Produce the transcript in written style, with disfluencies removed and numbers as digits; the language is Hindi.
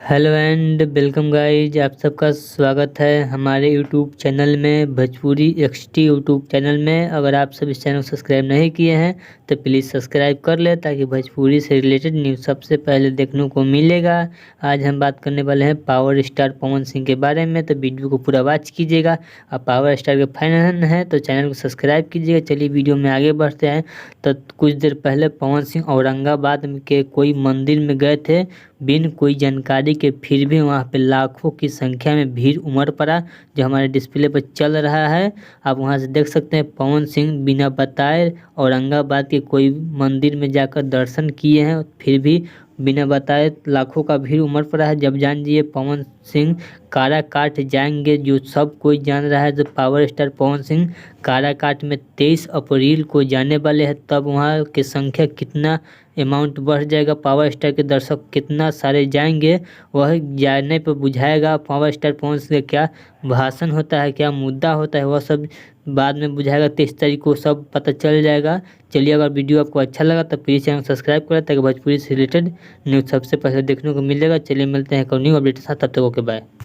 हेलो एंड वेलकम गाइज, आप सबका स्वागत है हमारे यूट्यूब चैनल में भोजपुरी एक्सटी यूट्यूब चैनल में। अगर आप सब इस चैनल को सब्सक्राइब नहीं किए हैं तो प्लीज़ सब्सक्राइब कर ले ताकि भोजपुरी से रिलेटेड न्यूज़ सबसे पहले देखने को मिलेगा। आज हम बात करने वाले हैं पावर स्टार पवन सिंह के बारे में, तो वीडियो को पूरा वॉच कीजिएगा। आप पावर स्टार के फैन हैं तो चैनल को सब्सक्राइब कीजिएगा। चलिए वीडियो में आगे बढ़ते हैं। तो कुछ देर पहले पवन सिंह औरंगाबाद के कोई मंदिर में गए थे बिन कोई जानकारी के, फिर भी वहाँ पे लाखों की संख्या में भीड़ उमड़ पड़ा, जो हमारे डिस्प्ले पर चल रहा है। आप वहाँ से देख सकते हैं पवन सिंह बिना बताए औरंगाबाद के कोई मंदिर में जाकर दर्शन किए हैं, फिर भी बिना बताए लाखों का भीड़ उमड़ पड़ा है। जब जान जाइए पवन सिंह काराकाट जाएंगे, जो सब कोई जान रहा है। जो पावर स्टार पवन सिंह काराकाट में 23 अप्रैल को जाने वाले हैं, तब वहाँ की संख्या कितना अमाउंट बढ़ जाएगा, पावर स्टार के दर्शक कितना सारे जाएंगे, वह जाने पर बुझाएगा। पावर स्टार पवन सिंह का क्या भाषण होता है, क्या मुद्दा होता है, वह सब बाद में बुझाएगा। 23 तारीख को सब पता चल जाएगा। चलिए, अगर वीडियो आपको अच्छा लगा तो प्लीज़ चैनल सब्सक्राइब करें ताकि भोजपुरी से रिलेटेड न्यूज़ सबसे पहले देखने को मिलेगा। चलिए मिलते हैं एक न्यू अपडेट के साथ, तब तक ओके बाय।